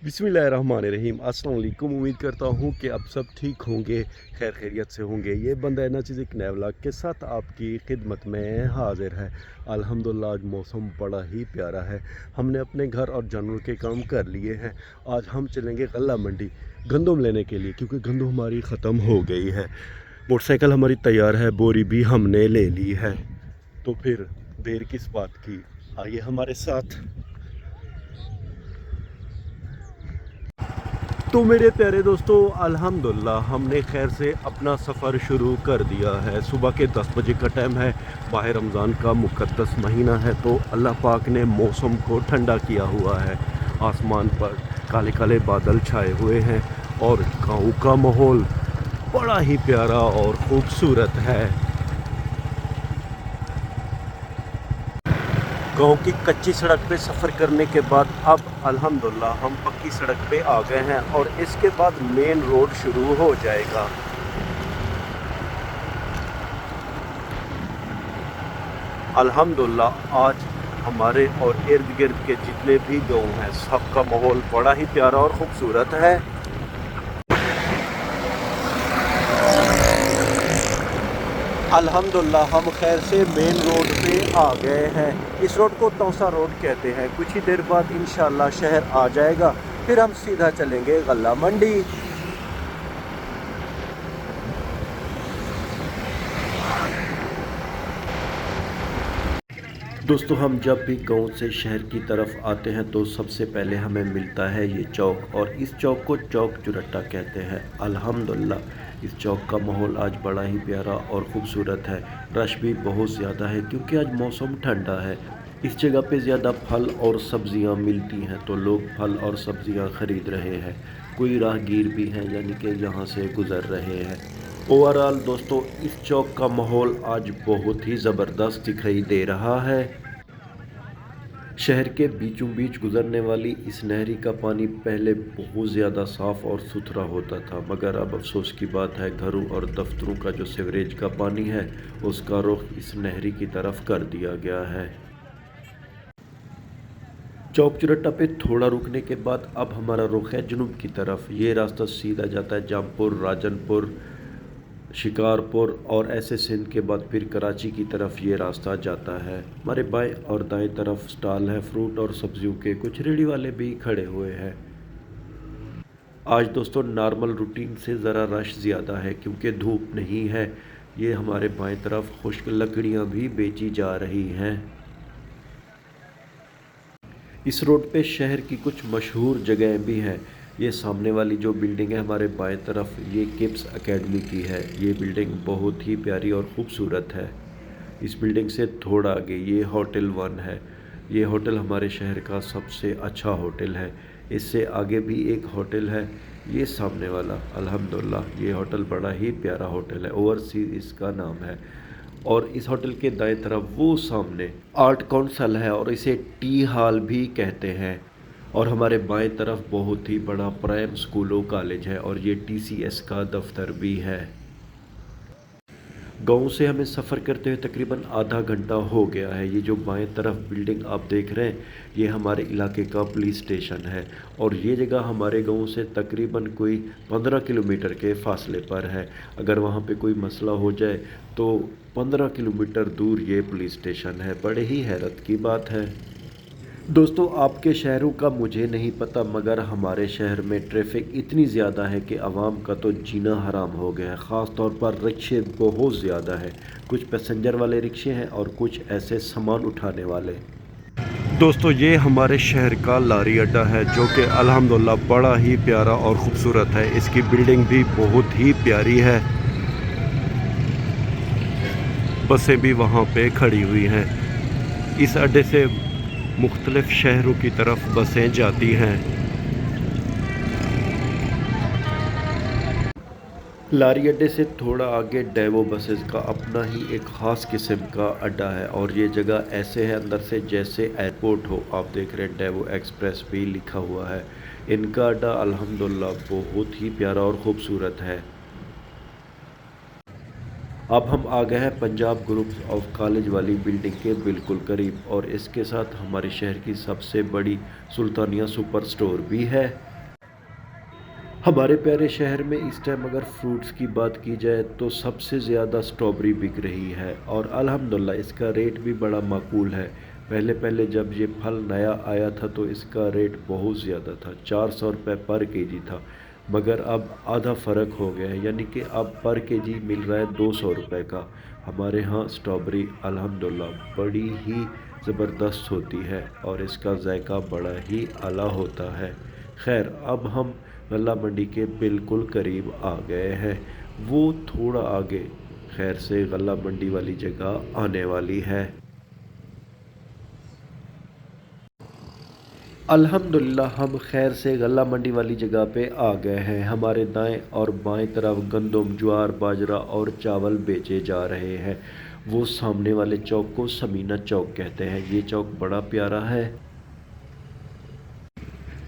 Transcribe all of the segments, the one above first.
बिस्मिल्लाहिर्रहमानिर्रहीम। अस्सलाम वालेकुम। उम्मीद करता हूँ कि आप सब ठीक होंगे, खैर खैरियत से होंगे। ये बंदा है ना चीज़ एक नए व्लॉग के साथ आपकी खिदमत में हाजिर है। अल्हम्दुलिल्लाह आज मौसम बड़ा ही प्यारा है। हमने अपने घर और जानवर के काम कर लिए हैं। आज हम चलेंगे गल्ला मंडी गंदम लेने के लिए, क्योंकि गंदम हमारी ख़त्म हो गई है। मोटरसाइकिल हमारी तैयार है, बोरी भी हमने ले ली है। तो फिर देर किस बात की, आइए हमारे साथ। तो मेरे प्यारे दोस्तों, अल्हम्दुलिल्लाह हमने खैर से अपना सफ़र शुरू कर दिया है। सुबह के 10 बजे का टाइम है। माह रमज़ान का मुक़द्दस महीना है, तो अल्लाह पाक ने मौसम को ठंडा किया हुआ है। आसमान पर काले काले बादल छाए हुए हैं और गाँव का माहौल बड़ा ही प्यारा और ख़ूबसूरत है। गांव की कच्ची सड़क पे सफ़र करने के बाद अब अल्हम्दुलिल्लाह हम पक्की सड़क पे आ गए हैं और इसके बाद मेन रोड शुरू हो जाएगा। अल्हम्दुलिल्लाह आज हमारे और इर्द गिर्द के जितने भी गांव हैं, सबका माहौल बड़ा ही प्यारा और ख़ूबसूरत है। अल्हम्दुलिल्लाह हम खैर से मेन रोड पे आ गए हैं। इस रोड को तौसा रोड कहते हैं। कुछ ही देर बाद इंशाअल्लाह शहर आ जाएगा, फिर हम सीधा चलेंगे गल्ला मंडी। दोस्तों, हम जब भी गांव से शहर की तरफ आते हैं तो सबसे पहले हमें मिलता है ये चौक, और इस चौक को चौक चुरट्टा कहते हैं। अल्हम्दुलिल्लाह इस चौक का माहौल आज बड़ा ही प्यारा और ख़ूबसूरत है। रश भी बहुत ज़्यादा है क्योंकि आज मौसम ठंडा है। इस जगह पे ज़्यादा फल और सब्ज़ियाँ मिलती हैं, तो लोग फल और सब्ज़ियाँ ख़रीद रहे हैं। कोई राहगीर भी हैं, यानी कि यहाँ से गुज़र रहे हैं। ओवरऑल दोस्तों, इस चौक का माहौल आज बहुत ही ज़बरदस्त दिखाई दे रहा है। शहर के बीचों बीच गुजरने वाली इस नहरी का पानी पहले बहुत ज़्यादा साफ़ और सुथरा होता था, मगर अब अफसोस की बात है घरों और दफ्तरों का जो सीवरेज का पानी है उसका रुख इस नहरी की तरफ कर दिया गया है। चौक चुरट्टा पे थोड़ा रुकने के बाद अब हमारा रुख है जुनूब की तरफ। ये रास्ता सीधा जाता है जामपुर, राजनपुर, शिकारपुर और ऐसे सिंध के बाद फिर कराची की तरफ ये रास्ता जाता है। हमारे बाएं और दाएं तरफ स्टॉल है फ्रूट और सब्जियों के, कुछ रेडी वाले भी खड़े हुए हैं। आज दोस्तों नॉर्मल रूटीन से ज़रा रश ज़्यादा है क्योंकि धूप नहीं है। ये हमारे बाएं तरफ खुश्क लकड़ियाँ भी बेची जा रही हैं। इस रोड पे शहर की कुछ मशहूर जगहें भी हैं। ये सामने वाली जो बिल्डिंग है हमारे बाएं तरफ, ये किप्स एकेडमी की है। ये बिल्डिंग बहुत ही प्यारी और ख़ूबसूरत है। इस बिल्डिंग से थोड़ा आगे ये होटल वन है। ये होटल हमारे शहर का सबसे अच्छा होटल है। इससे आगे भी एक होटल है, ये सामने वाला। अल्हम्दुलिल्लाह ये होटल बड़ा ही प्यारा होटल है, ओवरसीज़ इसका नाम है। और इस होटल के दाएं तरफ वो सामने आर्ट काउंसिल है और इसे टी हॉल भी कहते हैं। और हमारे बाएं तरफ बहुत ही बड़ा प्राइम स्कूल कॉलेज है और ये टीसीएस का दफ्तर भी है। गांव से हमें सफ़र करते हुए तकरीबन आधा घंटा हो गया है। ये जो बाएं तरफ बिल्डिंग आप देख रहे हैं, ये हमारे इलाके का पुलिस स्टेशन है और ये जगह हमारे गांव से तकरीबन कोई 15 किलोमीटर के फासले पर है। अगर वहाँ पे कोई मसला हो जाए तो 15 किलोमीटर दूर ये पुलिस स्टेशन है। बड़े ही हैरत की बात है। दोस्तों, आपके शहरों का मुझे नहीं पता, मगर हमारे शहर में ट्रैफिक इतनी ज़्यादा है कि आवाम का तो जीना हराम हो गया है। ख़ास तौर पर रिक्शे बहुत ज़्यादा है। कुछ पैसेंजर वाले रिक्शे हैं और कुछ ऐसे सामान उठाने वाले। दोस्तों, ये हमारे शहर का लारी अड्डा है जो कि अल्हम्दुलिल्लाह बड़ा ही प्यारा और ख़ूबसूरत है। इसकी बिल्डिंग भी बहुत ही प्यारी है। बसें भी वहाँ पे खड़ी हुई हैं। इस अड्डे से मुख्तलिफ शहरों की तरफ बसें जाती हैं। लारी अड्डे से थोड़ा आगे डेवो बसेस का अपना ही एक ख़ास किस्म का अड्डा है और ये जगह ऐसे है अंदर से जैसे एयरपोर्ट हो। आप देख रहे हैं डेवो एक्सप्रेस भी लिखा हुआ है। इनका अड्डा अल्हम्दुलिल्लाह बहुत ही प्यारा और ख़ूबसूरत है। अब हम आ गए हैं पंजाब ग्रुप ऑफ कॉलेज वाली बिल्डिंग के बिल्कुल करीब, और इसके साथ हमारे शहर की सबसे बड़ी सुल्तानिया सुपर स्टोर भी है। ہمارے پیارے شہر میں اس ٹائم اگر فروٹس کی بات کی جائے تو سب سے زیادہ سٹرابری بک رہی ہے، اور الحمدللہ اس کا ریٹ بھی بڑا معقول ہے۔ پہلے پہلے جب یہ پھل نیا آیا تھا تو اس کا ریٹ بہت زیادہ تھا، 400 روپے پر کے جی تھا، مگر اب آدھا فرق ہو گیا ہے، یعنی کہ اب پر کے جی مل رہا ہے 200 روپے کا۔ ہمارے ہاں سٹرابری الحمدللہ بڑی ہی زبردست ہوتی ہے اور اس کا ذائقہ بڑا ہی اعلیٰ ہوتا ہے۔ خیر، اب ہم غلہ منڈی کے بالکل قریب آ گئے ہیں، وہ تھوڑا آگے خیر سے غلہ منڈی والی جگہ آنے والی ہے۔ الحمدللہ ہم خیر سے غلہ منڈی والی جگہ پہ آ گئے ہیں۔ ہمارے دائیں اور بائیں طرف گندم، جوار، باجرہ اور چاول بیچے جا رہے ہیں۔ وہ سامنے والے چوک کو سمینہ چوک کہتے ہیں، یہ چوک بڑا پیارا ہے۔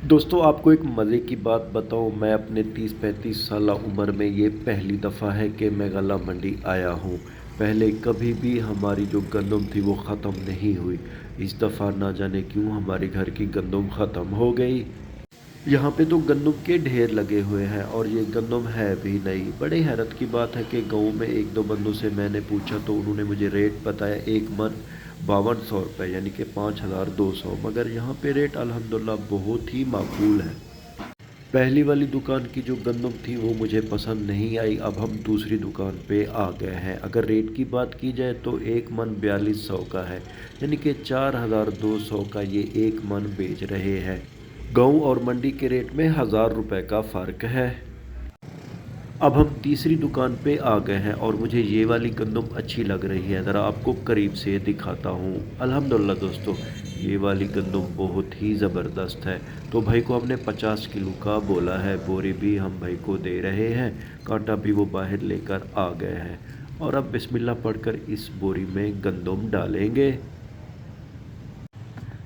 دوستو، آپ کو ایک مزے کی بات بتاؤں، میں اپنے 30-35 سالہ عمر میں یہ پہلی دفعہ ہے کہ میں غلہ منڈی آیا ہوں۔ پہلے کبھی بھی ہماری جو گندم تھی وہ ختم نہیں ہوئی، اس دفعہ نہ جانے کیوں ہمارے گھر کی گندم ختم ہو گئی۔ یہاں پہ تو گندم کے ڈھیر لگے ہوئے ہیں اور یہ گندم ہے بھی نہیں۔ بڑے حیرت کی بات ہے کہ گاؤں میں ایک دو بندوں سے میں نے پوچھا تو انہوں نے مجھے ریٹ بتایا، ایک من 5200 روپے، یعنی کہ 5200، مگر یہاں پہ ریٹ الحمدللہ بہت ہی معقول ہے۔ پہلی والی دکان کی جو گندم تھی وہ مجھے پسند نہیں آئی، اب ہم دوسری دکان پہ آ گئے ہیں۔ اگر ریٹ کی بات کی جائے تو ایک من 4200 کا ہے، یعنی کہ 4200 کا یہ ایک من بیچ رہے ہیں۔ گاؤں اور منڈی کے ریٹ میں 1000 روپے کا فرق ہے۔ اب ہم تیسری دکان پہ آ گئے ہیں اور مجھے یہ والی گندم اچھی لگ رہی ہے، ذرا آپ کو قریب سے دکھاتا ہوں۔ الحمدللہ دوستو، یہ والی گندم بہت ہی زبردست ہے۔ تو بھائی کو ہم نے 50 کلو کا بولا ہے، بوری بھی ہم بھائی کو دے رہے ہیں، کانٹا بھی وہ باہر لے کر آ گئے ہیں، اور اب بسم اللہ پڑھ کر اس بوری میں گندم ڈالیں گے۔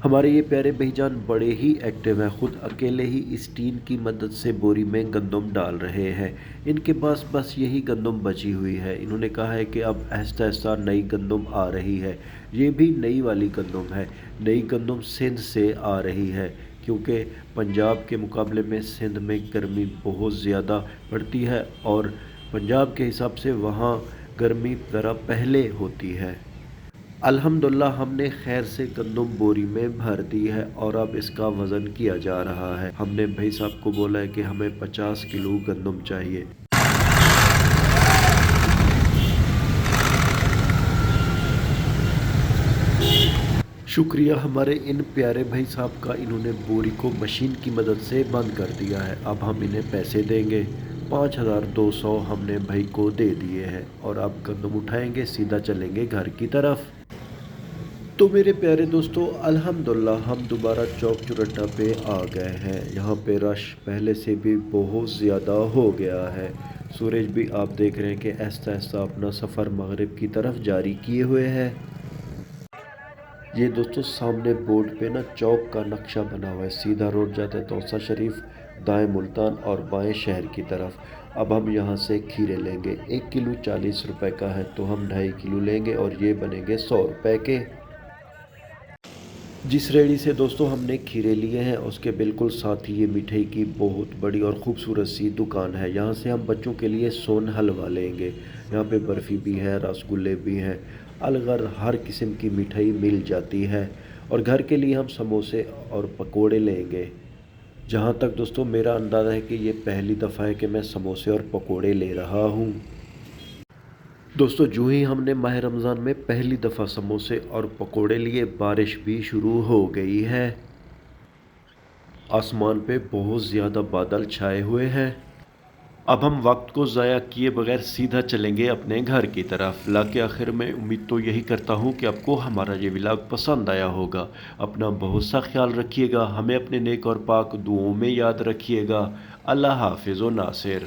ہمارے یہ پیارے بھائی جان بڑے ہی ایکٹیو ہیں، خود اکیلے ہی اس ٹین کی مدد سے بوری میں گندم ڈال رہے ہیں۔ ان کے پاس بس یہی گندم بچی ہوئی ہے، انہوں نے کہا ہے کہ اب آہستہ آہستہ نئی گندم آ رہی ہے۔ یہ بھی نئی والی گندم ہے، نئی گندم سندھ سے آ رہی ہے، کیونکہ پنجاب کے مقابلے میں سندھ میں گرمی بہت زیادہ پڑتی ہے اور پنجاب کے حساب سے وہاں گرمی ذرا پہلے ہوتی ہے۔ الحمدللہ ہم نے خیر سے گندم بوری میں بھر دی ہے اور اب اس کا وزن کیا جا رہا ہے۔ ہم نے بھائی صاحب کو بولا ہے کہ ہمیں 50 کلو گندم چاہیے۔ شکریہ ہمارے ان پیارے بھائی صاحب کا، انہوں نے بوری کو مشین کی مدد سے بند کر دیا ہے۔ اب ہم انہیں پیسے دیں گے، 5200 ہم نے بھائی کو دے دیے ہیں، اور اب گندم اٹھائیں گے، سیدھا چلیں گے گھر کی طرف۔ تو میرے پیارے دوستو، الحمدللہ ہم دوبارہ چوک چورٹا پہ آ گئے ہیں۔ یہاں پہ رش پہلے سے بھی بہت زیادہ ہو گیا ہے۔ سورج بھی آپ دیکھ رہے ہیں کہ آہستہ آہستہ اپنا سفر مغرب کی طرف جاری کیے ہوئے ہے۔ یہ دوستو سامنے بورڈ پہ نا چوک کا نقشہ بنا ہوا ہے، سیدھا روڈ جاتا ہے توسہ شریف، دائیں ملتان اور بائیں شہر کی طرف۔ اب ہم یہاں سے کھیرے لیں گے، 1 کلو 40 روپے کا ہے تو ہم 2.5 کلو لیں گے اور یہ بنیں گے 100 روپے کے۔ جس ریڑھی سے دوستو ہم نے کھیرے لیے ہیں اس کے بالکل ساتھ ہی یہ مٹھائی کی بہت بڑی اور خوبصورت سی دکان ہے۔ یہاں سے ہم بچوں کے لیے سون حلوہ لیں گے، یہاں پہ برفی بھی ہے، رس گلے بھی ہیں، الگر ہر قسم کی مٹھائی مل جاتی ہے، اور گھر کے لیے ہم سموسے اور پکوڑے لیں گے۔ جہاں تک دوستو میرا اندازہ ہے کہ یہ پہلی دفعہ ہے کہ میں سموسے اور پکوڑے لے رہا ہوں۔ دوستو جو ہی ہم نے ماہ رمضان میں پہلی دفعہ سموسے اور پکوڑے لیے، بارش بھی شروع ہو گئی ہے۔ آسمان پہ بہت زیادہ بادل چھائے ہوئے ہیں۔ اب ہم وقت کو ضائع کیے بغیر سیدھا چلیں گے اپنے گھر کی طرف۔ ولاگ کے آخر میں امید تو یہی کرتا ہوں کہ آپ کو ہمارا یہ ولاگ پسند آیا ہوگا۔ اپنا بہت سا خیال رکھیے گا، ہمیں اپنے نیک اور پاک دعاؤں میں یاد رکھیے گا۔ اللہ حافظ و ناصر۔